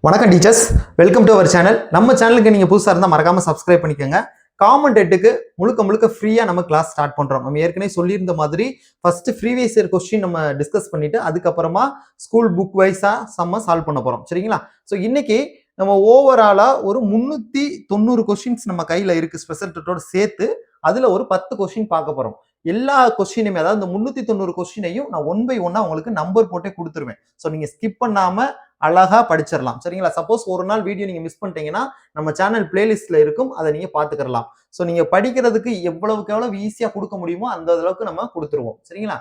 வணக்கம் teachers, welcome to our channel. நம்ம சேனலுக்கு நீங்க புதுசா இருந்தா மறக்காம சப்ஸ்கிரைப் பண்ணிக்கோங்க. காமன் டெட்டுக்கு முழுக்க ஃப்ரீயா நம்ம கிளாஸ் ஸ்டார்ட் பண்றோம். நம்ம ஏற்கனவே சொல்லியிருந்த மாதிரி ஃபர்ஸ்ட் ப்ரீவியஸ் இயர் கொஸ்டின் நம்ம டிஸ்கஸ் பண்ணிட்டு அதுக்கப்புறமா ஸ்கூல் புக் வைஸா சம்ம சால்வ் பண்ண போறோம். சரிங்களா? ஸோ இன்னைக்கு நம்ம ஓவராலா ஒரு 390 கொஸ்டின்ஸ் நம்ம கையில இருக்கு ஸ்பெஷல் டெட்டோட சேர்த்து. அதுல ஒரு 10 கொஸ்டின் பார்க்க போறோம். எல்லா கொஸ்டினுமே, அதாவது இந்த 390 கொஸ்டினையும் நான் ஒன் பை ஒன்னா உங்களுக்கு நம்பர் போட்டே கொடுத்துருவேன். ஸோ நீங்க ஸ்கிப் பண்ணாம அழகா படிச்சிடலாம். சரிங்களா? சப்போஸ் ஒரு நாள் வீடியோ நீங்க மிஸ் பண்ணிட்டீங்கன்னா நம்ம சேனல் பிளேலிஸ்ட்ல இருக்கும், அதை நீங்க பாத்துக்கலாம். ஸோ நீங்க படிக்கிறதுக்கு எவ்வளவுக்கு எவ்வளவு ஈஸியா கொடுக்க முடியுமோ அந்த அளவுக்கு நம்ம கொடுத்துருவோம். சரிங்களா?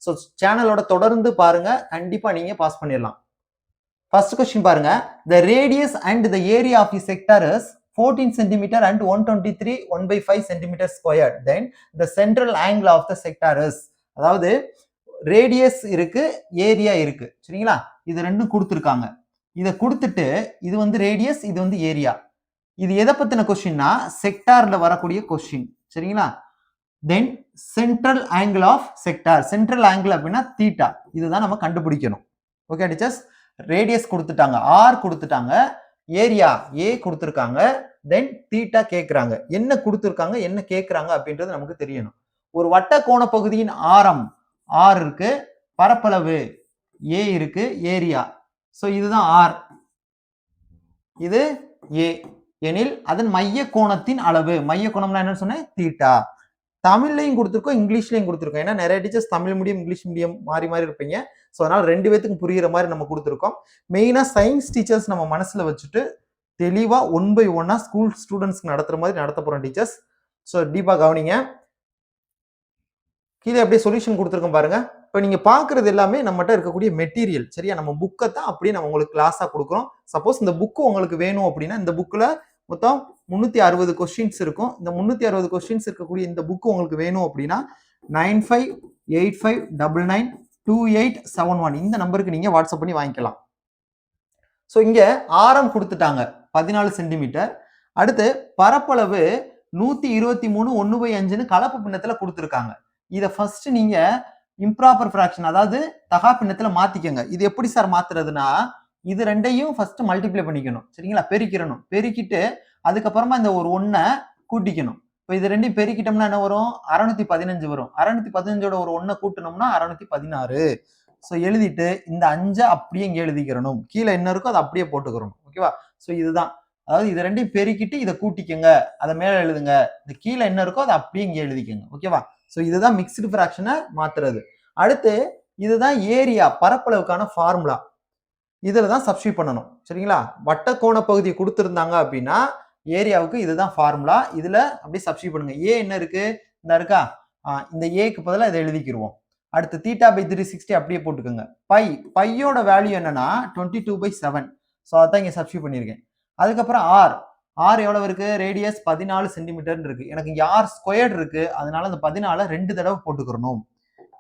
ஸோ சேனலோட தொடர்ந்து பாருங்க, கண்டிப்பா நீங்க பாஸ் பண்ணிடலாம். ஃபர்ஸ்ட் கொஸ்டின் பாருங்க. The radius and the area of the sector is 14 cm and 123 1/5 cm squared. Then the central angle of the sector is, அதாவது ரேடியஸ் இருக்கு, ஏரியா இருக்கு. சரிங்களா? இது ரெண்டும் கொடுத்துருக்காங்க. இதை கொடுத்துட்டு இது வந்து ரேடியஸ், இது வந்து ஏரியா. இது எதை பத்தின கொஸ்டின்னா செக்டார்ல வரக்கூடிய கொஸ்டின். சரிங்களா? Then central angle of sector. Central angle அப்படின்னா தீட்டா. இதுதான் நம்ம கண்டுபிடிக்கணும். Okay teachers? ரேடியஸ் கொடுத்துட்டாங்க, ஆர் கொடுத்துட்டாங்க, ஏரியா ஏ கொடுத்துருக்காங்க, தென் தீட்டா கேட்குறாங்க. என்ன கொடுத்துருக்காங்க, என்ன கேட்குறாங்க அப்படின்றது நமக்கு தெரியணும். ஒரு வட்ட கோண பகுதியின் ஆரம் ஆர் இருக்கு, பரப்பளவு ஏ இருக்கு, ஏரியா. ஸோ இதுதான் ஆர், இது ஏ எனில் அதன் மைய கோணத்தின் அளவு. மைய கோணம்னா என்னன்னு சொன்னேன், தீட்டா. தமிழ்லையும் கொடுத்துருக்கோம், இங்கிலீஷ்லையும் கொடுத்துருக்கோம். ஏன்னா நிறைய teachers Tamil medium English medium மாறி மாறி இருப்பீங்க. ஸோ அதனால ரெண்டு பேத்துக்கும் புரியுற மாதிரி நம்ம கொடுத்துருக்கோம். மெயினா சயின்ஸ் டீச்சர்ஸ் நம்ம மனசுல வச்சுட்டு தெளிவா ஒன் பை ஒன்னா ஸ்கூல் ஸ்டூடெண்ட்ஸ்க்கு நடத்துற மாதிரி நடத்த போறோம் டீச்சர்ஸ். ஸோ டீப்பா கவனிங்க. கீழே அப்படியே சொல்யூஷன் கொடுத்துருக்கோம் பாருங்க. இப்போ நீங்க பாக்குறது எல்லாமே நம்மகிட்ட இருக்கக்கூடிய மெட்டீரியல். சரியா? நம்ம புக்கை தான் அப்படியே நம்ம உங்களுக்கு கிளாஸா கொடுக்குறோம். சப்போஸ் இந்த புக்கு உங்களுக்கு வேணும் அப்படின்னா இந்த புக்ல மொத்தம் 360 கொஸ்டின்ஸ் இருக்கும். இந்த 360 கொஸ்டின்ஸ் இருக்கக்கூடிய இந்த புக்கு உங்களுக்கு வேணும் அப்படின்னா 9585992871 இந்த நம்பருக்கு நீங்க வாட்ஸ்அப் பண்ணி வாங்கிக்கலாம். ஸோ இங்க ஆரம் கொடுத்துட்டாங்க 14 சென்டிமீட்டர். அடுத்து பரப்பளவு 123 1/5 கலப்பு பின்னத்துல கொடுத்துருக்காங்க. இதை ஃபர்ஸ்ட் நீங்க இம்ப்ராப்பர் ஃபிராக்ஷன், அதாவது தகா பின்னத்துல மாத்திக்கங்க. இது எப்படி சார் மாத்துறதுன்னா, இது ரெண்டையும் ஃபர்ஸ்ட் மல்டிப்ளை பண்ணிக்கணும். சரிங்களா? பெருக்கிடணும். பெருக்கிட்டு அதுக்கப்புறமா இந்த ஒரு ஒன்னை கூட்டிக்கணும். இப்போ இது ரெண்டையும் பெருக்கிட்டோம்னா என்ன வரும்? 615 வரும். 615ஓட ஒரு ஒன்னை கூட்டணும்னா 616. ஸோ எழுதிட்டு இந்த 5 அப்படியே இங்கே எழுதிக்கிறணும். கீழே என்ன இருக்கோ அதை அப்படியே போட்டுக்கிறணும். ஓகேவா? ஸோ இதுதான், அதாவது இது ரெண்டையும் பெருக்கிட்டு இதை கூட்டிக்கங்க, அதை மேலே எழுதுங்க. இந்த கீழே என்ன இருக்கோ அதை அப்படியே இங்கே எழுதிக்கங்க. ஓகேவா? ஸோ இதுதான் மிக்ஸ்டு ஃபிராக்ஷனை மாத்துறது. அடுத்து இதுதான் ஏரியா, பரப்பளவுக்கான ஃபார்முலா. இதில் தான் சப்ஸ்டியூட் பண்ணணும். சரிங்களா? வட்டக்கோண பகுதி கொடுத்துருந்தாங்க அப்படின்னா ஏரியாவுக்கு இதுதான் ஃபார்முலா. இதுல அப்படியே சப்ஸ்டியூட் பண்ணுங்க. ஏ என்ன இருக்கு, இந்த இருக்கா, இந்த ஏக்கு பதிலாக இதை எழுதிக்கிடுவோம். அடுத்து தீட்டா பை 360 அப்படியே போட்டுக்கோங்க. பையோட வேல்யூ என்னன்னா 22/7. ஸோ அதான் இங்கே சப்ஸ்டியூட் பண்ணியிருக்கேன். அதுக்கப்புறம் ஆர் எவ்வளவு இருக்கு? ரேடியஸ் 14 சென்டிமீட்டர் இருக்கு. எனக்கு இங்க ஆர் ஸ்கொயர்ட் இருக்கு, அதனால அந்த 14 2 தடவை போட்டுக்கிறணும்.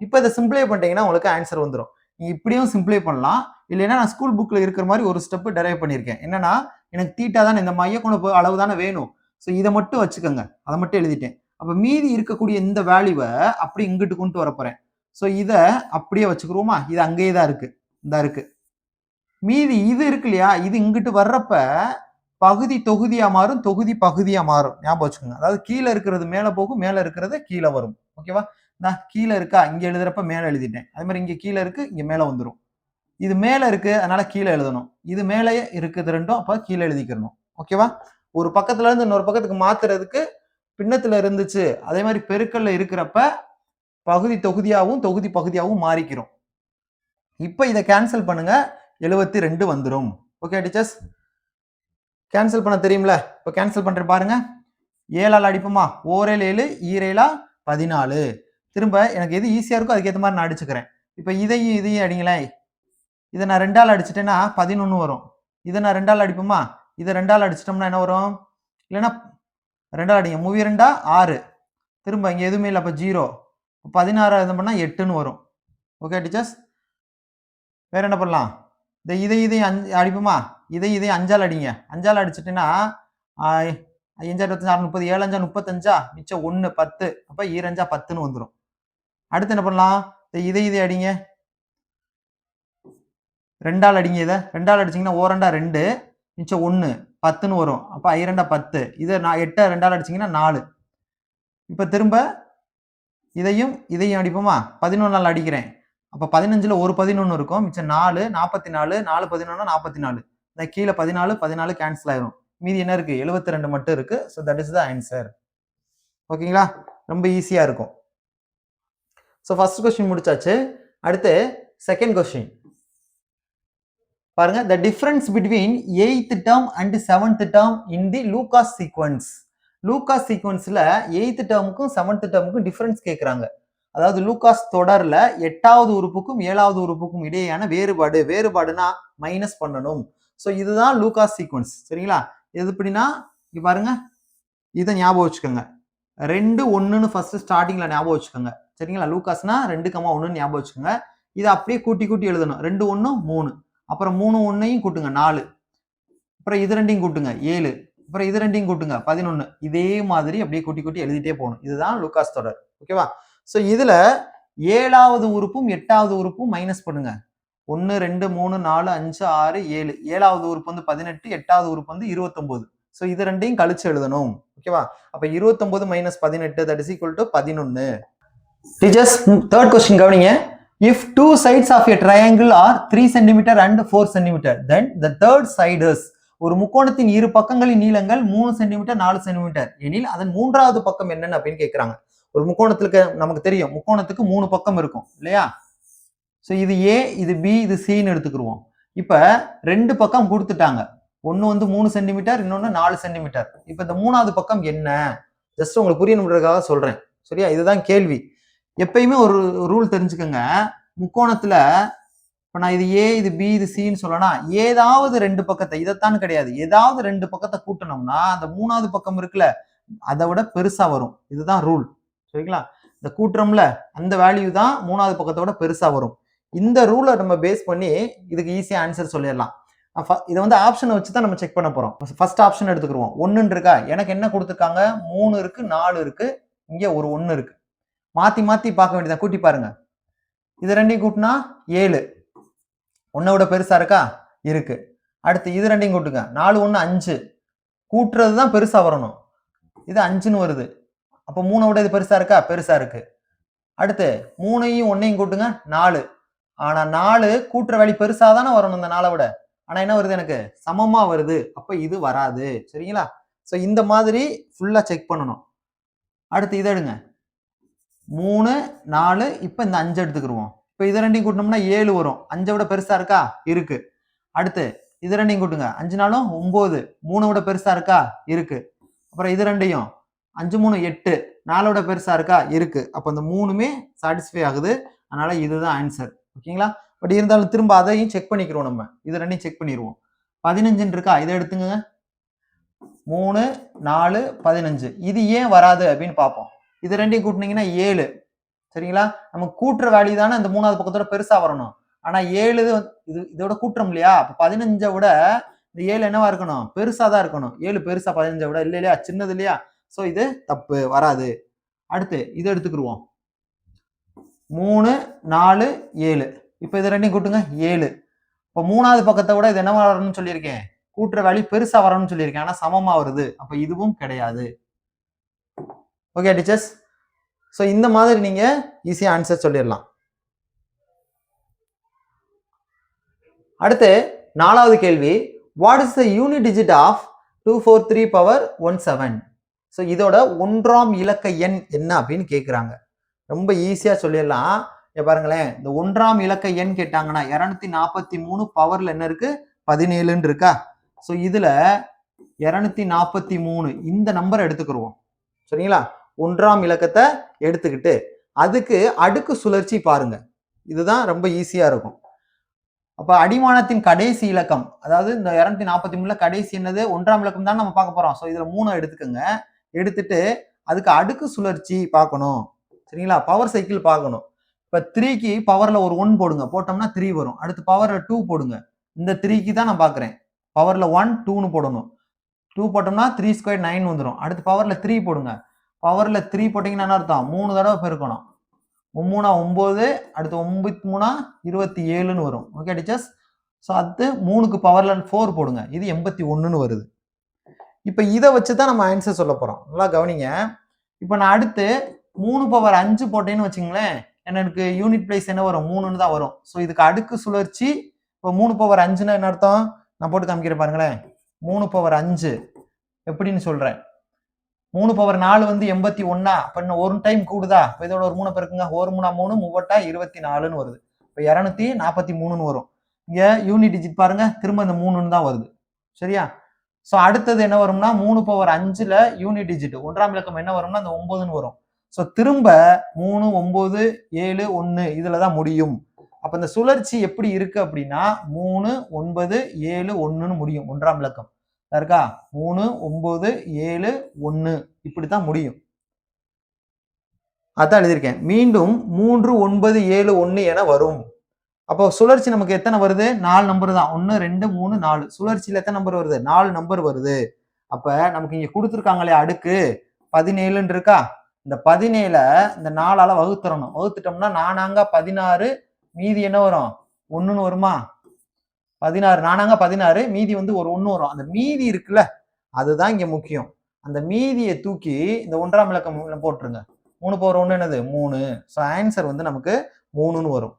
இப்போ இதை சிம்பிளை பண்ணிட்டீங்கன்னா உங்களுக்கு ஆன்சர் வந்துடும். நீங்க இப்படியும் சிம்பிளை பண்ணலாம், இல்லைன்னா நான் ஸ்கூல் புக்ல இருக்கிற மாதிரி ஒரு ஸ்டெப் டெரைவ் பண்ணியிருக்கேன். என்னன்னா, எனக்கு தீட்டா தானே, இந்த மையக்கோண அளவு தானே வேணும். ஸோ இதை மட்டும் வச்சுக்கோங்க, அதை மட்டும் எழுதிட்டேன். அப்ப மீதி இருக்கக்கூடிய இந்த வேல்யூவை அப்படி இங்கிட்டு கொண்டு வர போறேன். ஸோ இதை அப்படியே வச்சுக்கிறோமா? இது அங்கேயே தான் இருக்கு, இந்த இருக்கு. மீதி இது இருக்கு இல்லையா, இது இங்கிட்டு வர்றப்ப பகுதி தொகுதியா மாறும், தொகுதி பகுதியா மாறும். ஞாபகம் வச்சுக்கோங்க. அதாவது கீழே இருக்கிறது மேல போகும், மேல இருக்கிறது கீழே வரும். ஓகேவா? நான் கீழே இருக்கா, இங்க எழுதுறப்ப மேல எழுதிட்டேன். அதே மாதிரி இங்க கீழே இருக்கு, இங்க மேல வந்துடும். இது மேல இருக்கு, அதனால கீழே எழுதணும். இது மேலே இருக்குது ரெண்டும், அப்ப கீழே எழுதிக்கணும். ஓகேவா? ஒரு பக்கத்துல இருந்து இன்னொரு பக்கத்துக்கு மாத்துறதுக்கு பின்னத்துல இருந்துச்சு, அதே மாதிரி பெருக்கல்ல இருக்கிறப்ப பகுதி தொகுதியாகவும் தொகுதி பகுதியாகவும் மாறிக்கிறோம். இப்ப இதை கேன்சல் பண்ணுங்க, 72 வந்துடும். Okay teachers? கேன்சல் பண்ண தெரியும்ல? இப்போ கேன்சல் பண்ற பாருங்க. 7ஆல் அடிப்போமா? 4 7 ஈரேலா 14. திரும்ப எனக்கு எது ஈஸியா இருக்கோ அதுக்கேற்ற மாதிரி நான் அடிச்சுக்கிறேன். இப்போ இதையும் அடிங்களேன். இதை நான் 2ஆல் அடிச்சிட்டேன்னா 11 வரும். இதை நான் 2ஆல் அடிப்போமா? இதை 2ஆல் அடிச்சிட்டோம்னா என்ன வரும்? இல்லைன்னா 2ஆல் அடிங்க. 3 2 6. திரும்ப இங்க எதுவுமே இல்லை, அப்போ 0. 16 இது பண்ணா 8ன்னு வரும். Okay teachers? வேற என்ன பண்ணலாம்? இதையும் அடிப்போமா? இதையும் 5ஆல் அடிங்க. 5ஆல் அடிச்சிட்டேன்னா 5 25 6 30 7 5 35 மிச்சம் 1 10. அப்ப 2 5 10ன்னு வந்துடும். அடுத்து என்ன பண்ணலாம்? இதை அடிங்க. 2ஆல் அடிங்க இதை. 2ஆல் அடிச்சிங்கன்னா ஓரண்டா 2 மிச்சம் 1 10ன்னு வரும். அப்போ ஐரண்டா 10. இதை நான் 8 2ஆல் அடிச்சிங்கன்னா 4. இப்போ திரும்ப இதையும் அடிப்போமா? 11ஆல் அடிக்கிறேன். அப்போ 15ல் ஒரு 11 இருக்கும். மிச்சம் 4 44 4 11 44. இந்த கீழே 14 14 கேன்சல் ஆயிரும். மீதி என்ன இருக்கு? 72 மட்டும் இருக்கு. So that is the answer. ஓகேங்களா? ரொம்ப ஈஸியா இருக்கும். ஸோ ஃபர்ஸ்ட் கொஸ்டின் முடிச்சாச்சு. அடுத்து செகண்ட் கொஸ்டின் பாருங்க. the difference between 8th term and 7th term in the Lucas sequence. Lucas சீக்வன்ஸ்ல 8th டேர்முக்கும் 7th டேர்முக்கும் டிஃபரன்ஸ் கேட்குறாங்க. அதாவது லூகாஸ் தொடர்ல 8வது உறுப்புக்கும் 7வது உறுப்புக்கும் இடையேயான வேறுபாடுனா மைனஸ் பண்ணணும். ஸோ இதுதான் லூகாஸ் சீக்வன்ஸ். சரிங்களா? இது எப்படின்னா இங்க பாருங்க, இதை ஞாபகம் வச்சுக்கோங்க. 2 1ன்னு ஃபர்ஸ்ட் ஸ்டார்டிங்ல ஞாபகம் வச்சுக்கோங்க. சரிங்களா? லூகாஸ்னா 2,1 ஞாபகம் வச்சுக்கோங்க. இதை அப்படியே கூட்டி எழுதணும். 2 1 3, அப்புறம் 3 1ஐயும் கூட்டுங்க 4, அப்புறம் இது ரெண்டையும் கூட்டுங்க 7, அப்புறம் இது ரெண்டையும் கூட்டுங்க 11. இதே மாதிரி அப்படியே கூட்டி எழுதிட்டே போகணும். இதுதான் லூகாஸ் தொடர். ஓகேவா? ஸோ இதுல 7வது உறுப்பும் 8வது உறுப்பும் மைனஸ் பண்ணுங்க. 1 2 3 4 5 6 7. 7வது உறுப்பு வந்து 18, 8வது உறுப்பு வந்து 29. ஸோ இது ரெண்டையும் கழிச்சு எழுதணும். ஓகேவா? அப்ப 29 minus 18 that is equal to 11. Teachers, third question கவனிங்க. If two sides of a triangle are 3 cm and 4 cm, then the third side is. ஒரு முக்கோணத்தின் இரு பக்கங்களின் நீளங்கள் 3 cm 4 cm எனில் அதன் மூன்றாவது பக்கம் என்னன்னு அப்படின்னு கேட்கிறாங்க. ஒரு முக்கோணத்துக்கு நமக்கு தெரியும், முக்கோணத்துக்கு 3 பக்கம் இருக்கும் இல்லையா? ஸோ இது ஏ, இது பி, இது சின்னு எடுத்துக்கிடுவோம். இப்ப 2 பக்கம் கொடுத்துட்டாங்க. ஒன்னு வந்து 3 cm, இன்னொன்னு 4 cm. இப்ப இந்த மூணாவது பக்கம் என்ன? ஜஸ்ட் உங்களுக்கு புரியணுன்றதுக்காக சொல்றேன். சரியா? இதுதான் கேள்வி. எப்பயுமே ஒரு ரூல் தெரிஞ்சுக்கோங்க. முக்கோணத்துல இப்ப நான் இது ஏ, இது பி, இது சின்னு சொல்லனா ஏதாவது 2 பக்கத்தை, இதைத்தான் கிடையாது, ஏதாவது 2 பக்கத்தை கூட்டணும்னா அந்த மூணாவது பக்கம் இருக்குல்ல அதை விட பெருசா வரும். இதுதான் ரூல். சரிங்களா? இந்த கூட்டுறோம்ல அந்த வேல்யூ தான் மூணாவது பக்கத்தோட பெருசா வரும். இந்த ரூலை நம்ம பேஸ் பண்ணி இதுக்கு ஈஸியா ஆன்சர் சொல்லிடலாம். இதை வந்து ஆப்ஷனை வச்சு தான் நம்ம செக் பண்ண போறோம். First option எடுத்துக்கிடுவோம். 1 இருக்கா? எனக்கு என்ன கொடுத்துருக்காங்க? 3 இருக்கு, 4 இருக்கு, இங்க ஒரு 1 இருக்கு. மாத்தி பார்க்க வேண்டியதான். கூட்டி பாருங்க. இது ரெண்டையும் கூட்டினா 7. 1 விட பெருசா இருக்கா? இருக்கு. அடுத்து இது ரெண்டையும் கூட்டுங்க. 4 1 5. கூட்டுறது தான் பெருசா வரணும். இது 5ன்னு வருது. அப்போ 3 விட இது பெருசா இருக்கா? பெருசா இருக்கு. அடுத்து 3ஐயும் 1ஐயும் கூட்டுங்க 4. ஆனா 4 கூட்டுற வேல்யூ பெருசா தானே வரணும் இந்த 4 விட. ஆனா என்ன வருது? எனக்கு சமமா வருது. அப்ப இது வராது. சரிங்களா? ஸோ இந்த மாதிரி ஃபுல்லா செக் பண்ணணும். அடுத்து இதை எடுங்க. 3 4. இப்ப இந்த 5 எடுத்துக்கிடுவோம். இப்ப இது ரெண்டையும் கூட்டினோம்னா 7 வரும். 5 விட பெருசா இருக்கா? இருக்கு. அடுத்து இது ரெண்டையும் கூட்டுங்க. 5 4 9. 3 விட பெருசா இருக்கா? இருக்கு. அப்புறம் இது ரெண்டையும் 5 3 8. 4 விட பெருசா இருக்கா? இருக்கு. அப்ப இந்த 3மே சாட்டிஸ்ஃபை ஆகுது. அதனால இதுதான் ஆன்சர். ஓகேங்களா? பட் இருந்தாலும் திரும்ப அதையும் செக் பண்ணிக்கிறோம். நம்ம இது ரெண்டையும் செக் பண்ணிடுவோம். 15 இருக்கா? இதை எடுத்துங்க. 3 4 15. இது ஏன் வராது அப்படின்னு பார்ப்போம். இது ரெண்டையும் கூட்டினீங்கன்னா 7. சரிங்களா? நம்ம கூட்டுற வேல்யூ தானே இந்த மூணாவது பக்கத்தோட பெருசா வரணும். ஆனா 7 இதோட கூட்டுறோம் இல்லையா? 15 விட இந்த 7 என்னவா இருக்கணும்? பெருசா தான் இருக்கணும். 7 பெருசா 15 விட இல்லையா? சின்னது இல்லையா? சோ இது தப்பு, வராது. அடுத்து இதை எடுத்துக்கிடுவோம். 3 4 7. இப்ப இது ரெண்டையும் கூட்டுங்க 7. இப்ப மூணாவது பக்கத்தை விட இது என்னவா வரணும்னு சொல்லியிருக்கேன்? கூட்டுற வேல்யூ பெருசா வரணும்னு சொல்லியிருக்கேன். ஆனா சமமா வருது. அப்ப இதுவும் கிடையாது. Okay teachers? ஸோ இந்த மாதிரி நீங்க ஈஸியா ஆன்சர் சொல்லிடலாம். அடுத்து 4வது கேள்வி. What is the unit digit of 243 power 17? So இதோட 1ஆம் இலக்க எண் என்ன அப்படின்னு கேட்குறாங்க. ரொம்ப ஈஸியா சொல்லிடலாம். பாருங்களேன், இந்த 1ஆம் இலக்க எண் கேட்டாங்கன்னா 243 பவர்ல என்ன இருக்கு? 17 இருக்கா? ஸோ இதுல 243 இந்த நம்பரை எடுத்துக்கிடுவோம். சரிங்களா? 1ஆம் இலக்கத்தை எடுத்துக்கிட்டு அதுக்கு அடுக்கு சுழற்சி பாருங்க. இதுதான் ரொம்ப ஈஸியா இருக்கும். அப்ப அடிமானத்தின் கடைசி இலக்கம், அதாவது இந்த 243ல கடைசி என்னது? 1ஆம் இலக்கம் தான் நம்ம பார்க்க போறோம். ஸோ இதுல 3 எடுத்துக்கோங்க. எடுத்துட்டு அதுக்கு அடுக்கு சுழற்சி பார்க்கணும். சரிங்களா? பவர் சைக்கிள் பார்க்கணும். இப்ப 3க்கு பவர்ல ஒரு 1 போடுங்க. போட்டோம்னா 3 வரும். அடுத்து பவர்ல 2 போடுங்க. இந்த 3க்கு தான் நான் பாக்குறேன். பவர்ல 1 2ன்னு போடணும். 2 போட்டோம்னா 3 ஸ்கொயர் 9 வந்துடும். அடுத்து பவர்ல 3 போடுங்க. பவர்ல 3 போட்டீங்கன்னா என்ன அர்த்தம்? 3 தடவை பெருக்கணும். 3 9. அடுத்து 9 3 27ன்னு வரும். Okay teachers? ஸோ அது 3க்கு பவர்ல 4 போடுங்க, இது 81ன்னு வருது. இப்போ இதை வச்சு தான் நம்ம ஆன்சர் சொல்ல போறோம். நல்லா கவனிங்க. இப்போ நான் அடுத்து 3 பவர் 5 போட்டேன்னு வச்சுங்களேன், எனக்கு யூனிட் பிளேஸ் என்ன வரும், 3ன்னு தான் வரும். ஸோ இதுக்கு அடுக்கு சுழற்சி. இப்போ 3 பவர் 5ன்னா என்ன அர்த்தம், நான் போட்டு காமிக்கிறேன் பாருங்களேன். 3 பவர் 5 எப்படின்னு சொல்றேன். 3 பவர் 4 வந்து 81. அப்ப இன்னும் ஒரு டைம் கூடுதா, இப்போ இதோட ஒரு 3 பெருக்குங்க, 1 3 3 3 24ன்னு வருது. இப்போ 243ன்னு வரும். இங்க யூனிட் டிஜிட் பாருங்க, திரும்ப இந்த 3ன்னு தான் வருது. சரியா? ஸோ அடுத்தது என்ன வரும்னா 3 பவர் 5ல யூனிட் டிஜிட் 1ஆம் இலக்கம் என்ன வரும்னா அந்த 9ன்னு வரும். ஸோ திரும்ப 3 9 7 1 இதுல தான் முடியும். அப்ப இந்த சுழற்சி எப்படி இருக்கு அப்படின்னா 3 9 7 1ன்னு முடியும். 1ஆம் இலக்கம் இருக்கா, 3 9 7 1 இப்படித்தான் முடியும். அதான் எழுதியிருக்கேன். மீண்டும் 3 9 7 1 என வரும். அப்போ சுழற்சி நமக்கு எத்தனை வருது, 4 நம்பர் தான். 1 2 3 4. சுழற்சியில எத்தனை நம்பர் வருது, 4 நம்பர் வருது. அப்ப நமக்கு இங்க கொடுத்துருக்காங்களே அடுக்கு 17ன்னு இருக்கா, இந்த 17 இந்த 4ஆல வகுத்துறணும். வகுத்துட்டோம்னா 4 16, மீதி என்ன வரும், 1ன்னு வருமா. 16 4 16, மீதி வந்து ஒரு 1 வரும். அந்த மீதி இருக்குல்ல, அதுதான் இங்க முக்கியம். அந்த மீதியை தூக்கி இந்த 1ஆம் இலக்கம் போட்டுருங்க. 3 பவர் 1 என்னது 3. ஸோ ஆன்சர் வந்து நமக்கு 3ன்னு வரும்.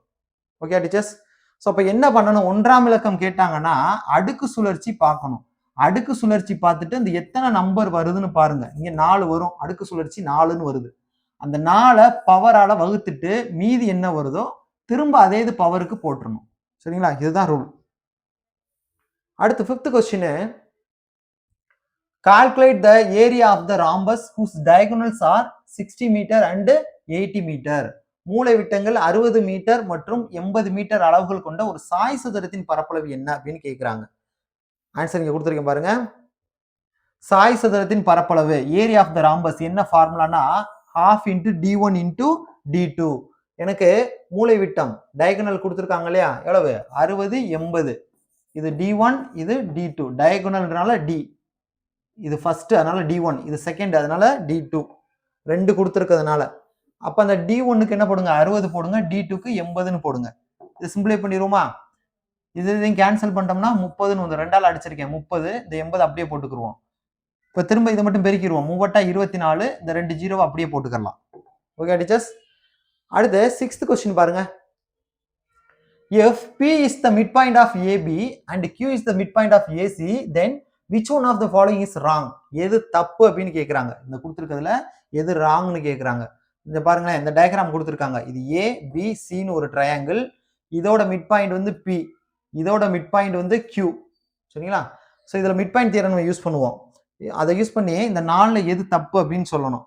Okay teachers. ஸோ அப்போ என்ன பண்ணணும், 1ஆம் இலக்கம் கேட்டாங்கன்னா அடுக்கு சுழற்சி பார்க்கணும். அடுக்கு சுழற்சி பார்த்துட்டு இந்த எத்தனை நம்பர் வருதுன்னு பாருங்க. இங்க 4 வரும், அடுக்கு சுழற்சி 4ன்னு வருது. அந்த 4 பவரால வகுத்துட்டு மீதி என்ன வருதோ திரும்ப அதே இது பவருக்கு போட்டுறணும். சரிங்களா, இதுதான் ரூல். அடுத்து 5th question. Calculate the area of the rhombus whose diagonals are 60 metre and 80 metre. மூலை விட்டங்கள் 60 மீட்டர் மற்றும் 80 மீட்டர் அளவுகள் கொண்ட ஒரு சாய் சதுரத்தின் பரப்பளவு என்ன அப்படின்னு கேட்கிறாங்க. ஆன்சர் இங்க கொடுத்துருக்கேன் பாருங்க. சாய் சதுரத்தின் பரப்பளவு ஏரியா ஆஃப் த ராம்பஸ் என்ன ஃபார்முலானா half into d1 into d2. எனக்கு மூலை விட்டம் டயகனல் கொடுத்துருக்காங்க இல்லையா, எவ்வளவு 60 80. இது d1 இது d2. டயகனல்னால d, இது ஃபர்ஸ்ட் அதனால d1, இது செகண்ட் அதனால d2. ரெண்டு கொடுத்துருக்கிறதுனால அப்ப அந்த d1க்கு என்ன போடுங்க 60 போடுங்க, d2க்கு 80ன்னு போடுங்க. இது சிம்பிளை பண்ணிடுவோமா. இதையும் கேன்சல் பண்ணிட்டோம்னா 30ன்னு வந்து 2ஆல் அடிச்சிருக்கேன் 30, இந்த 80 அப்படியே போட்டுக்குருவோம். இப்போ திரும்ப இதை மட்டும் பெருக்கிடுவோம். 3 24, இந்த 2 ஜீரோவை அப்படியே போட்டுக்கலாம். Okay teachers. அடுத்து 6th கொஸ்டின் பாருங்க. If P is the midpoint of AB and Q is the midpoint of AC, then which one of the following is wrong? எது தப்பு அப்படின்னு கேட்குறாங்க. இந்த கொடுத்துருக்கிறதுல எது ராங்னு கேட்குறாங்க. இந்த பாருங்களேன், இந்த டயக்ராம் கொடுத்துருக்காங்க. இது ஏ பி சின்னு ஒரு ட்ரையாங்கிள். இதோட மிட் பாயிண்ட் வந்து பி, இதோட மிட் பாயிண்ட் வந்து கியூ. சரிங்களா. ஸோ இதில் மிட் பாயிண்ட் தியரம் நம்ம யூஸ் பண்ணுவோம். அதை யூஸ் பண்ணி இந்த 4ல் எது தப்பு அப்படின்னு சொல்லணும்.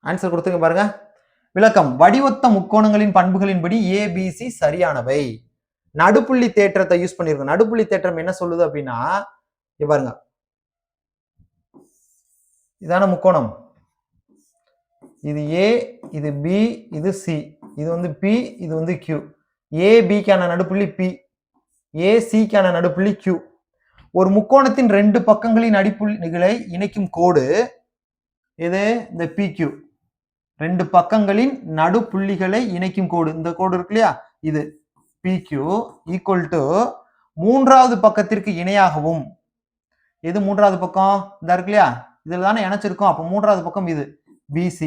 ஆன்சர் கொடுத்துருங்க பாருங்க. விளக்கம். வடிவொத்த முக்கோணங்களின் பண்புகளின்படி ஏபிசி சரியானவை. நடுப்புள்ளி தேற்றத்தை யூஸ் பண்ணிருக்கோம். நடுப்புள்ளி தேற்றம் என்ன சொல்லுது அப்படின்னா, பாருங்க, இதான முக்கோணம், இது ஏ, இது பி, இது சி, இது வந்து பி, இது வந்து கியூ. ஏ பிக்கான நடுப்புள்ளி பி, ஏ சிக்கான நடுப்புள்ளி கியூ. ஒரு முக்கோணத்தின் 2 பக்கங்களின் அடிப்புள்ளிகளை இணைக்கும் கோடு இது இந்த பி கியூ. 2 பக்கங்களின் நடுப்புள்ளிகளை இணைக்கும் கோடு, இந்த கோடு இருக்கு இல்லையா, இது PQ ஈக்குவல் டு 3வது பக்கத்திற்கு இணையாகவும், எது 3வது பக்கம் இந்த இருக்கு இல்லையா, இதுல தானே இணைச்சிருக்கோம். அப்போ 3வது பக்கம் இது BC,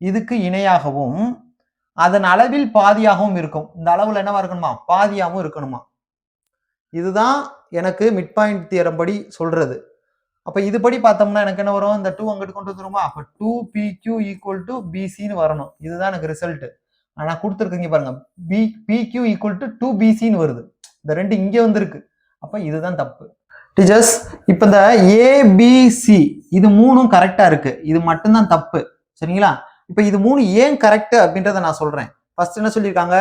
இதுக்கு இணையாகவும் அதன் அளவில் பாதியாகவும் இருக்கும். இந்த அளவுல என்னவா இருக்கணுமா, பாதியாகவும் இருக்கணுமா. இதுதான் எனக்கு மிட் பாயிண்ட் தியரம் படி சொல்றது. அப்ப இது படி பார்த்தோம்னா எனக்கு என்ன வரும், இந்த 2 அங்கிட்டு கொண்டு வந்துருமா. அப்ப 2PQ ஈக்குவல் டு BCன்னு வரணும். இதுதான் எனக்கு ரிசல்ட். ஆனா கொடுத்துருக்கீங்க பாருங்க, PQ ஈக்குவல் டு 2BCன்னு வருது. இந்த 2 இங்கே வந்திருக்கு. அப்ப இதுதான் தப்பு டீச்சர்ஸ். இப்ப இந்த ABC இது 3ம் கரெக்டா இருக்கு, இது மட்டும்தான் தப்பு. சரிங்களா. இப்ப இது 3 ஏன் கரெக்ட் அப்படின்றத நான் சொல்றேன். ஃபர்ஸ்ட் என்ன சொல்லியிருக்காங்க,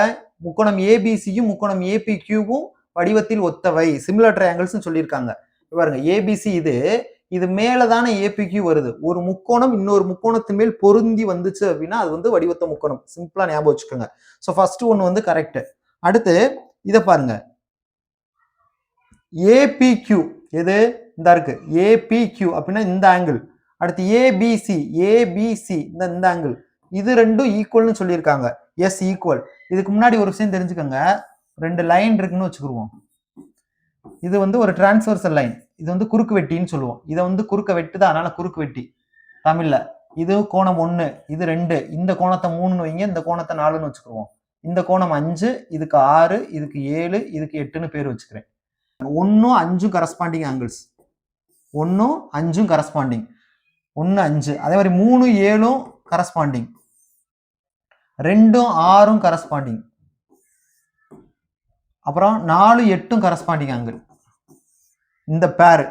முக்கோணம் ABCயும் முக்கோணம் APQவும் வடிவத்தில் ஒத்தவை, சிமிலர் ட்ரையாங்கிள்ஸ் சொல்லியிருக்காங்க. பாருங்க, ஏபிசி இது மேலதான ஏபிக்யூ வருது. ஒரு முக்கோணம் இன்னொரு முக்கோணத்தின் மேல் பொருந்தி வந்துச்சு அப்படின்னா அது வந்து வடிவத்த முக்கோணம். சிம்பிளா ஞாபகம் வச்சுக்கோங்க. ஸோ ஃபர்ஸ்ட் ஒன்று வந்து கரெக்ட். அடுத்து இதை பாருங்க, ஏபிக்யூ எது இந்த இருக்கு, ஏபிக்யூ அப்படின்னா இந்த ஆங்கிள். அடுத்து ஏபிசி இந்த ஆங்கிள், இது ரெண்டும் ஈக்குவல்னு சொல்லியிருக்காங்க. Yes equal. இதுக்கு முன்னாடி ஒரு விஷயம் தெரிஞ்சுக்கோங்க, ரெண்டு லைன் இருக்குன்னு வச்சுக்கிருவோம். இது வந்து ஒரு டிரான்ஸ்வர்சல் லைன், இது வந்து குறுக்கு வெட்டின்னு சொல்லுவோம். இதை வந்து குறுக்க வெட்டுதான், அதனால குறுக்கு வெட்டி தமிழ்ல. இது கோணம் 1, இது 2, இந்த கோணத்தை 3ன்னு வைங்க, இந்த கோணத்தை 4ன்னு வச்சுக்கிருவோம். இந்த கோணம் 5, இதுக்கு 6, இதுக்கு 7, இதுக்கு 8ன்னு பேர் வச்சுக்கிறேன். 1ம் 5ம் கரஸ்பாண்டிங் ஆங்கிள்ஸ், 1ம் 5ம் கரஸ்பாண்டிங், 1 5. அதே மாதிரி 3 7ம் கரஸ்பாண்டிங், 2 6ம் கரஸ்பாண்டிங், அப்புறம் 4 8ம் கரஸ்பாண்டிங் ஆங்கிள். இந்த பேர்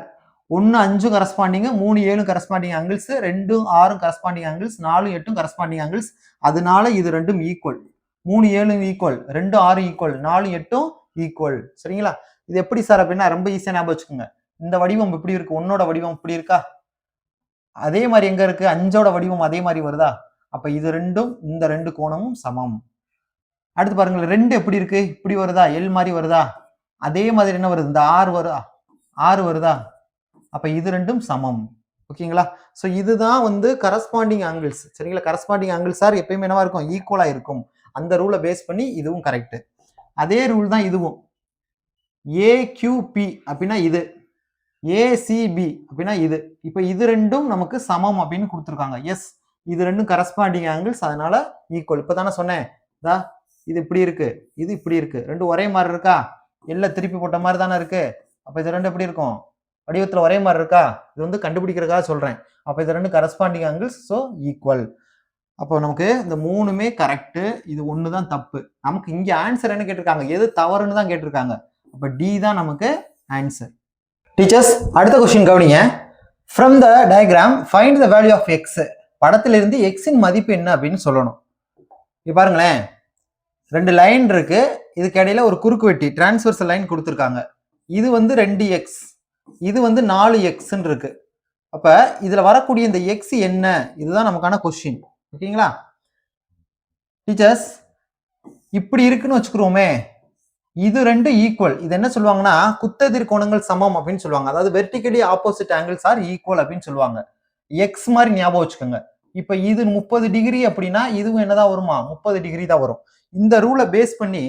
1 5 corresponding, 3 7 corresponding angles, 2 6 corresponding angles, 4 8 corresponding angles. அதனால இது ரெண்டும் ஈக்குவல். 3 7 equal, 2 6 equal, 4 8 equal. சரிங்களா? இது எப்படி சார் அப்படின்னா ரொம்ப ஈஸியா ஞாபகம் வச்சுக்கோங்க. இந்த வடிவம் எப்படி இருக்கு, 1ஓட வடிவம் இப்படி இருக்கா, அதே மாதிரி எங்க இருக்கு 5ஓட வடிவம் அதே மாதிரி வருதா? அப்ப இது ரெண்டும், இந்த ரெண்டு கோணமும் சமம். அடுத்து பாருங்க, 2 எப்படி இருக்கு, இப்படி வருதா, எல் மாதிரி வருதா, அதே மாதிரி என்ன வருது, இந்த 6 வருதா, அப்ப இது ரெண்டும் சமம். ஓகேங்களா? சோ இதுதான் வந்து கரஸ்பாண்டிங் ஆங்கிள்ஸ். சரிங்களா? கரஸ்பாண்டிங் ஆங்கிள்ஸ் சார் எப்பயுமே என்னவா இருக்கும், ஈக்குவலா இருக்கும். அந்த ரூலை பேஸ் பண்ணி இதுவும் கரெக்ட். அதே ரூல் தான் இதுவும். ஏக்யூபி அப்படின்னா இது, ஏசிபி அப்படின்னா இது. இப்ப இது ரெண்டும் நமக்கு சமம் அப்படின்னு கொடுத்துருக்காங்க. எஸ், இது ரெண்டும் கரஸ்பாண்டிங் ஆங்கிள்ஸ், அதனால ஈக்குவல். இப்பதானே சொன்னேன், இது இப்படி இருக்கு, இது இப்படி இருக்கு, ரெண்டும் ஒரே மாதிரி இருக்கா, எல்லாம் திருப்பி போட்ட மாதிரி தானே இருக்கு. அப்ப இது ரெண்டும் எப்படி இருக்கும், வடிவத்துல ஒரே மாதிரி இருக்கா. இது வந்து கண்டுபிடிக்கிறதுக்காக சொல்றேன். அப்ப இது ரெண்டு கரஸ்பாண்டிங் ஆங்கிள்ஸ், ஸோ ஈக்குவல். அப்போ நமக்கு இந்த 3மே கரெக்ட், இது 1 தான் தப்பு. நமக்கு இங்க ஆன்சர் என்ன கேட்டிருக்காங்க, எது தவறுன்னு தான் கேட்டிருக்காங்க. அப்ப டி தான் நமக்கு ஆன்சர். டீச்சர்ஸ், அடுத்த கொஸ்டின் கவனிங்க. From the diagram find the value of x. படத்திலிருந்து எக்ஸின் மதிப்பு என்ன அப்படின்னு சொல்லணும். இப்ப பாருங்களேன், ரெண்டு லைன் இருக்கு, இதுக்கு இடையில ஒரு குறுக்கு வெட்டி டிரான்ஸ்வர்சல் லைன் கொடுத்துருக்காங்க. இது வந்து 2x, இது வந்து 4x இருக்கு. அப்ப இதுல வரக்கூடிய இந்த x என்ன, இதுதான் நமக்கான கொஸ்டின். ஓகேங்களா டீச்சர்ஸ்? இப்படி இருக்குன்னு வச்சுக்கிறோமே, இது ரெண்டு ஈக்குவல். இது என்ன சொல்லுவாங்கன்னா குத்தெதிர் கோணங்கள் சமம் அப்படின்னு சொல்லுவாங்க. அதாவது vertically opposite angles R equal அப்படின்னு சொல்லுவாங்க. எக்ஸ் மாதிரி ஞாபகம் வச்சுக்கோங்க. இப்ப இது 30 டிகிரி அப்படின்னா இதுவும் என்னதான் வருமா, 30 டிகிரி தான் வரும். இந்த ரூலை பேஸ் பண்ணி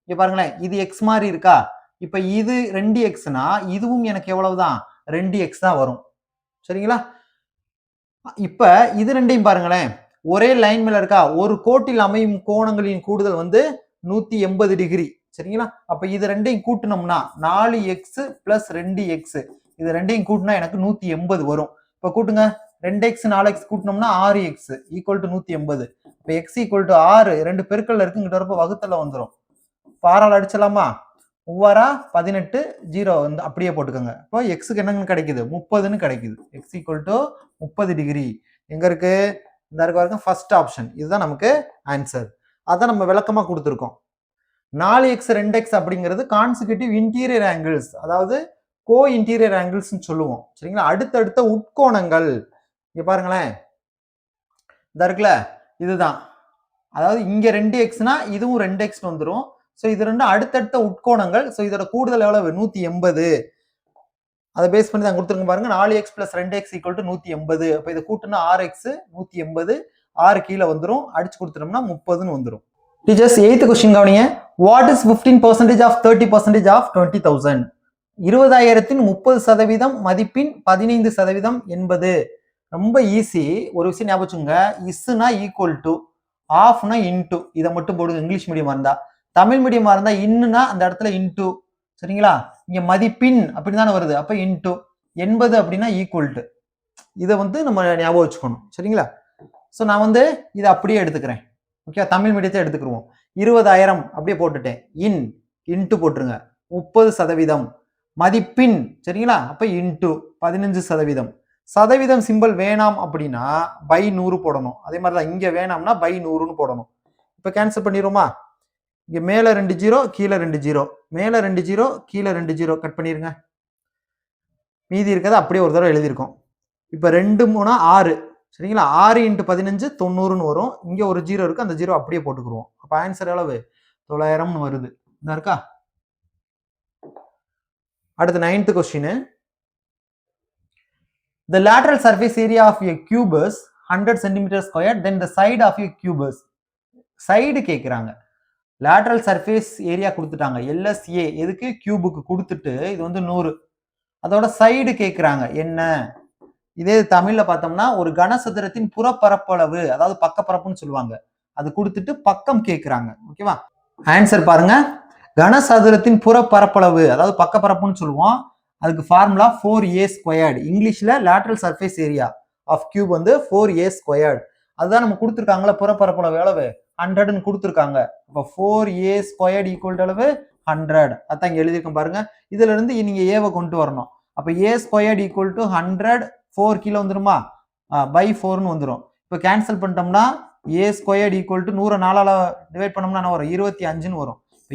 இங்க பாருங்களேன், இது எக்ஸ் மாதிரி இருக்கா. இப்ப இது 2xனா இதுவும் எனக்கு எவ்வளவுதான், 2x தான் வரும். சரிங்களா? இப்ப இது ரெண்டையும் பாருங்களேன், ஒரே லைன் மேல இருக்கா. ஒரு கோட்டில் அமையும் கோணங்களின் கூடுதல் வந்து 180 டிகிரி. சரிங்களா? அப்ப இது ரெண்டையும் கூட்டினோம்னா 4x பிளஸ் 2x, இது ரெண்டையும் கூட்டினா எனக்கு 180 வரும். இப்ப கூட்டுங்க, 2x 4x கூட்டினோம்னா 6x equal to 180. இப்ப x ஈக்குவல் டு 6, ரெண்டு பெருக்கல்ல இருக்கு, இங்கிட்ட வரப்ப வகுத்தல வந்துடும். பாரால் அடிச்சலாமா, 3 18 0 வந்து அப்படியே போட்டுக்கோங்க. இப்போ எக்ஸுக்கு என்னன்னு கிடைக்குது, 30ன்னு கிடைக்குது. எக்ஸ் ஈக்குவல் டு 30 டிகிரி எங்க இருக்கு, இந்த இருக்க ஃபர்ஸ்ட் ஆப்ஷன். இதுதான் நமக்கு ஆன்சர். அதான் நம்ம விளக்கமா கொடுத்துருக்கோம். 4x 2x அப்படிங்கிறது கான்சிக்யூட்டிவ் இன்டீரியர் ஆங்கிள்ஸ், அதாவது கோ இன்டீரியர் ஆங்கிள்ஸ் சொல்லுவோம். சரிங்களா? அடுத்தடுத்த உட்கோணங்கள். இங்க பாருங்களேன், இந்த இருக்குல்ல, இதுதான். அதாவது இங்க 2xனா இதுவும் 2x வந்துடும். ஸோ இது ரெண்டும் அடுத்தடுத்த உட்கோணங்கள். ஸோ இதோட கூடுதல் எவ்வளவு, 180. அதை பேஸ் பண்ணி தான் கொடுத்துருங்க பாருங்க. 4x plus 2x equal to 180. அப்போ இதை கூட்டுனா 6x 180, 6 கீழே வந்துடும், அடிச்சு கொடுத்துட்டோம்னா 30ன்னு வந்துடும். டீச்சர்ஸ், 8th கொஸ்டின் கவனிங்க. What is 15% of 30% of 20,000? 20,000 30% மதிப்பின் 15% என்பது. ரொம்ப ஈஸி. ஒரு விஷயம் ஞாபகம் வச்சுங்க, இஸ்னா ஈக்குவல் டு, ஆஃப்னா இன்டு. இதை மட்டும் போடுங்க இங்கிலீஷ் மீடியமா இருந்தா. தமிழ் மீடியமா இருந்தா இன்னுனா அந்த இடத்துல இன்டு. சரிங்களா? இங்க மதிப்பின் அப்படின்னு தானே வருது, அப்ப இன்டு. 80 அப்படின்னா ஈக்குவல் டு. இதை வந்து நம்ம ஞாபகம் வச்சுக்கணும். சரிங்களா? ஸோ நான் வந்து இதை அப்படியே எடுத்துக்கிறேன். ஓகே, தமிழ் மீடியத்தை எடுத்துக்கிடுவோம். 20,000 அப்படியே போட்டுட்டேன். இன்டு போட்டுருங்க. 30% மதிப்பின். சரிங்களா? அப்ப இன்டு 15%. சதவீதம் சிம்பிள் வேணாம் அப்படின்னா பை 100 போடணும். அதே மாதிரிதான் இங்க வேணாம்னா பை 100ன்னு போடணும். இப்ப கேன்சல் பண்ணிடுவோமா? இங்க மேல 2 0, கீழே 2 0, மேல 2 0, கீழே 2 0 கட் பண்ணிருங்க. மீதி இருக்கிறத அப்படியே ஒரு தடவை எழுதியிருக்கோம். இப்ப 2 3 6. சரிங்களா? 6 × 15 90ன்னு வரும். இங்க ஒரு 0 இருக்கு, அந்த 0 அப்படியே போட்டுக்குருவோம். அப்ப ஆன்சர் எவ்வளவு, 900ன்னு வருது. இந்த இருக்கா? அடுத்து 9th question. The lateral surface area of a cube is 100 cm square, then the side of a cube is. Side கேட்குறாங்க. லேட்ரல் சர்ஃபேஸ் ஏரியா கொடுத்துட்டாங்க LSA எதுக்கு கியூபுக்கு கொடுத்துட்டு இது வந்து 100 அதோட சைடு கேட்குறாங்க என்ன இதே தமிழ்ல பார்த்தோம்னா ஒரு கனசதுரத்தின் புறப்பரப்பளவு அதாவது பக்கப்பரப்புன்னு சொல்லுவாங்க அது கொடுத்துட்டு பக்கம் கேட்குறாங்க ஓகேவா ஆன்சர் பாருங்க கனசதுரத்தின் புறப்பரப்பளவு அதாவது பக்கப்பரப்புன்னு சொல்லுவோம் அதுக்கு ஃபார்முலா 4a². இங்கிலீஷ்ல lateral surface area of cube வந்து 4a². அதுதான் நம்ம கொடுத்துருக்காங்களா புறப்பரப்பளவு எவ்வளவு 100ன்னு கொடுத்துருக்காங்க அப்போ 4a² ஈக்குவல் அளவு 100 அதான் இங்க எழுதியிருக்கோம் பாருங்க இதுல இருந்து நீங்க ஏவை கொண்டு வரணும் அப்ப a² ஈக்குவல் டு 100 4 கீழே வந்துருமா பை 4ன்னு வந்துடும் இப்போ கேன்சல் பண்ணிட்டோம்னா a² ஈக்குவல் டு 100 4ஆல டிவைட் பண்ணோம்னா என்ன வரும் 25ன்னு வரும் இப்போ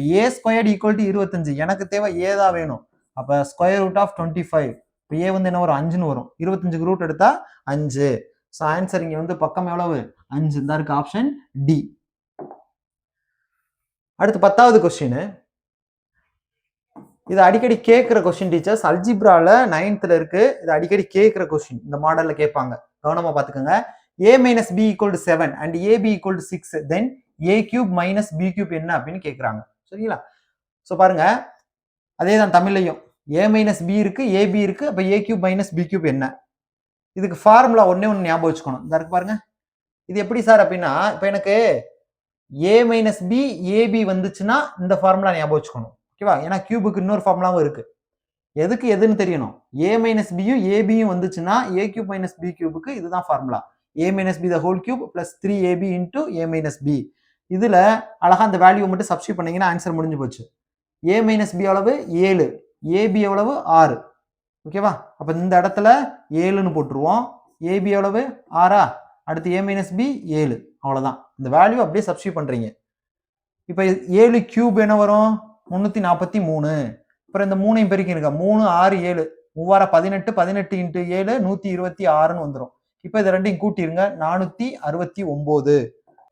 a² ஈக்குவல் டு 25 எனக்கு தேவை a தான் வேணும் அப்ப ஸ்கொயர் ரூட் ஆஃப் 25 இப்போ a வந்து என்ன வரும் 5ன்னு வரும் 25க்கு ரூட் எடுத்தா 5 ஸோ ஆன்சர் இங்க வந்து பக்கம் எவ்வளவு 5 தான் இருக்கு ஆப்ஷன் டி அடுத்து 10வது கொஸ்டின் இது அடிக்கடி கேட்கிற கொஸ்டின் டீச்சர்ஸ் அல்ஜிப்ரால 9th இருக்கு இது அடிக்கடி கேட்கிற கொஸ்டின் இந்த மாடல்ல கேட்பாங்க கவனமா பாத்துக்கோங்க a minus b equal to 7 and ab equal to 6 then a cube minus b cube என்ன அப்படின்னு கேட்குறாங்க சரிங்களா ஸோ பாருங்க அதே தான் தமிழ்லையும் a minus b இருக்கு ab இருக்கு அப்ப a cube minus b cube என்ன இதுக்கு ஃபார்முலா ஒன்னே ஒன்று ஞாபகம் வச்சுக்கணும் இந்த இருக்கு பாருங்க இது எப்படி சார் அப்படின்னா இப்போ எனக்கு a minus b ab வந்துச்சுன்னா இந்த ஃபார்முலா ஞாபகம் வச்சுக்கணும் ஓகேவா ஏன்னா கியூபுக்கு இன்னொரு ஃபார்முலாவும் இருக்கு எதுக்கு எதுன்னு தெரியணும் a minus b abயும் வந்துச்சுன்னா a cube minus b cube இதுதான் formula a minus b the whole cube plus 3ab into a minus b இதுல அழகா அந்த வேல்யூ மட்டும் சப்ஸ்டிட் பண்ணீங்கன்னா ஆன்சர் முடிஞ்சு போச்சு a minus b எவ்வளவு 7 ab எவ்வளவு 6 ஓகேவா அப்ப இந்த இடத்துல 7ன்னு போட்டுருவோம் ab எவ்வளவு 6 அடுத்து a minus b 7 அவ்வளவுதான் இந்த வேல்யூ அப்படியே சப்ஸ்டிட் பண்றீங்க இப்ப 7 கியூப் என்ன வரும் 343 அப்புறம் இந்த 3ஐயும் பெருக்கிருங்க 3 6 7 3 18 18 இன்ட்டு 7 126ன்னு வந்துடும் இப்போ இது ரெண்டையும் கூட்டிருங்க 469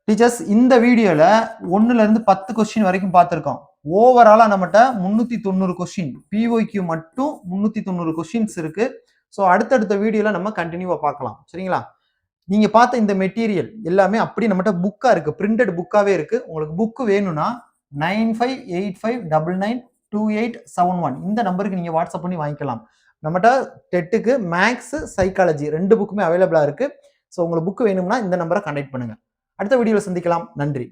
டீச்சர்ஸ் இந்த வீடியோல 1ல இருந்து 10 கொஸ்டின் வரைக்கும் பார்த்திருக்கோம் ஓவராலா நம்மகிட்ட 390 கொஸ்டின் பிஒய்க்யூ மட்டும் 390 கொஸ்டின்ஸ் இருக்கு ஸோ அடுத்தடுத்த வீடியோல நம்ம கண்டினியூவா பார்க்கலாம் சரிங்களா நீங்க பார்த்த இந்த மெட்டீரியல் எல்லாமே அப்படி நம்மகிட்ட புக்கா இருக்கு பிரிண்டட் புக்காவே இருக்கு உங்களுக்கு புக் வேணும்னா 9585992871 இந்த நம்பருக்கு நீங்க வாட்ஸ்அப் பண்ணி வாங்கிக்கலாம் நம்மகிட்ட டெட்டுக்கு மேக்ஸ் சைக்காலஜி 2 புக்குமே அவைலபிளா இருக்கு ஸோ உங்களுக்கு புக் வேணும்னா இந்த நம்பரை கான்டாக்ட் பண்ணுங்க அடுத்த வீடியோவில் சந்திக்கலாம் நன்றி